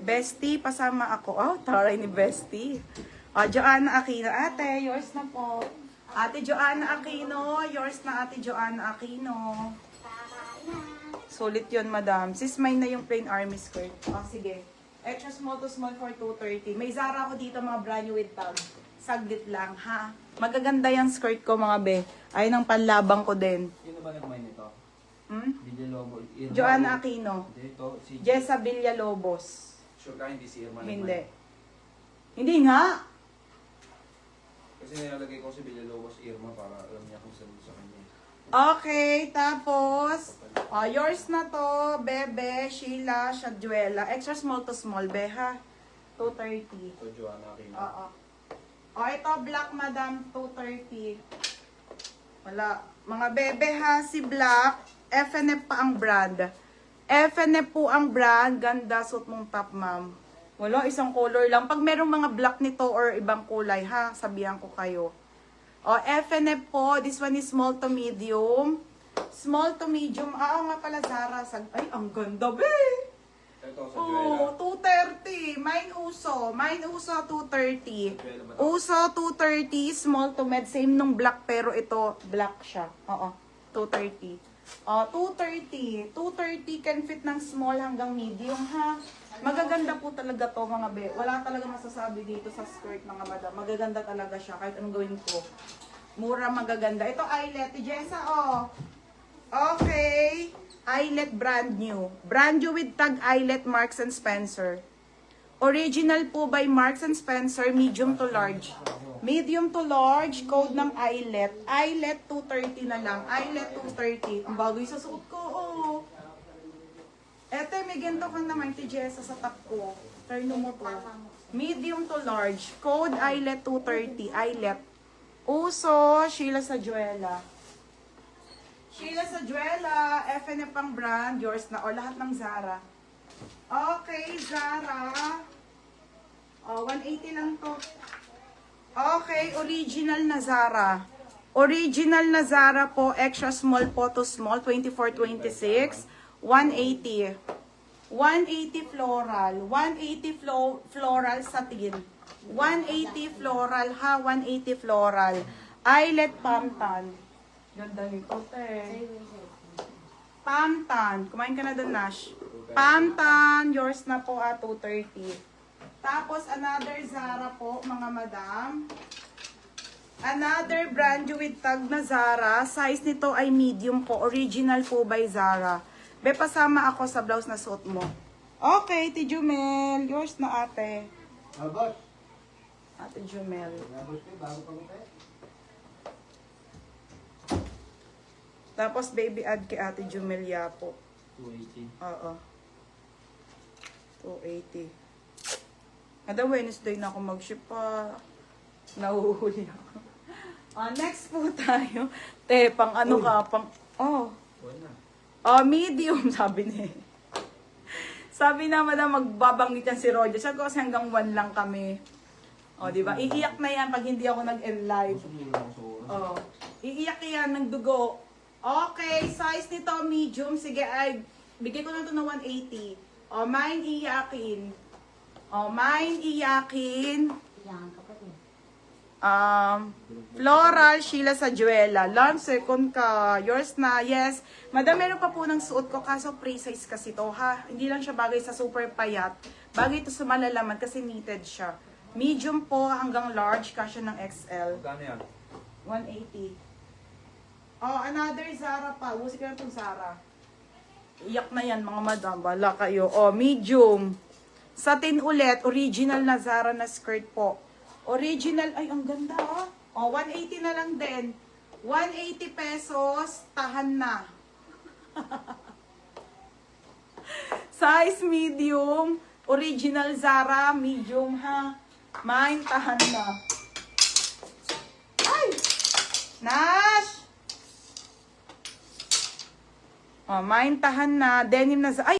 Bestie, pasama ako. Oh, taray ni Bestie. Joanna Aquino. Ate, yours na po. Ate Joanna Aquino. Yours na, Ate Joanna Aquino. Sulit yun, madam. Sis, may na yung plain army skirt. Sige. Extra small to small for 230. May Zara ako dito, mga brand new with tag. Saglit lang, ha? Magaganda yung skirt ko, mga be. Ayun ang panlabang ko din. Sino ba nagmain nito? Villalobos. Joanna Aquino. Dito, si Jessa Villalobos. Sure ka hindi si Irma Hindi. Hindi nga. Kasi nilalagay ko si Villalobos Irma para alam niya kung saan sa kanya. Okay, tapos, yours na to, Bebe, Sheila, Shaduela. Extra small to small, be, ha? 230. Ito, Joanna Aquino. Oo. Ito, black, madam, 230. Wala. Mga bebe, ha, si black, FNF pa ang brand. FNF po ang brand. Ganda, suot mong top, ma'am. Wala, isang color lang. Pag merong mga black nito or ibang kulay, ha, sabihan ko kayo. FNF po. This one is small to medium. Small to medium. Nga pala, Zara. Ay, ang ganda, be. Ito, sa Joella. 230. Mine uso. Mine uso, 230. Uso, 230. Small to med. Same nung black, pero ito, black siya. 230. 230. 230 can fit ng small hanggang medium, ha? Magaganda po talaga to, mga be. Wala talaga masasabi dito sa skirt, mga madam. Magaganda talaga siya, kahit anong gawin ko. Mura, magaganda. Ito, eyelet. Jessa, Okay. Eyelet brand new. Brand new with tag eyelet Marks and Spencer. Original po by Marks and Spencer, medium to large. Medium to large, code ng eyelet. Eyelet 230 na lang. Eyelet 230. Ang bagoy sa suot ko, Eto, may ganito ka naman, Jessa, sa top ko. Turn mo to. Medium to large. Code eyelet 230. Eyelet. Uso, Sheila Sajuela. Sheila Sajuela, FNF ang brand, yours na, o lahat ng Zara. Okay, Zara. 180 lang to. Okay, original na Zara. Original na Zara po, extra small po to small, 24-26, 180. 180 floral, 180 floral satin. 180 floral, ha, 180 floral. Eyelet Pamtan. Ganda nito, te. Pamtan. Kumain ka na doon, Nash. Pamtan. Yours na po, 230. Tapos, another Zara po, mga madam. Another brand new with tag na Zara. Size nito ay medium po. Original po by Zara. Be, pasama ako sa blouse na suot mo. Okay, Ate Jumel. Yours na, ate. Abot. Ate Jumel. Abot ko, bago pa ko tayo. Tapos, baby add kay Ate Jumel Yapo. 280. Oo. 280. Kada Wednesday na ako mag-ship pa. Nahuhuli ako. Next po tayo. Te, pang ano ka? Pang, medium, sabi niya. Sabi na, madam, magbabanggit yan si Roger. Sabi ko kasi hanggang 1 lang kami. Diba? Iiyak na yan pag hindi ako nag-end live. Iiyak yan ng dugo. Okay, size nito medium. Sige, ay bigay ko na ito ng 180. Mine iyakin. Mine iyakin. Floral, Sheila Sajuela. Launch second ka. Yours na. Yes. Madam, meron pa po ng suot ko. Kaso pre-size kasi to, ha. Hindi lang siya bagay sa super payat. Bagay ito sa malalaman kasi knitted siya. Medium po hanggang large. Kasya ng XL. Magkano yan? 180. Another Zara pa. Usik ka na itong Zara. Iyak na yan, mga madam. Bala kayo. Medium. Satin ulit. Original na Zara na skirt po. Original. Ay, ang ganda, 180 na lang din. 180 pesos. Tahan na. Size medium. Original Zara. Medium, ha. Mine, tahan na. Ay! Nash! Mine, tahan na. Denim na Zara. Ay!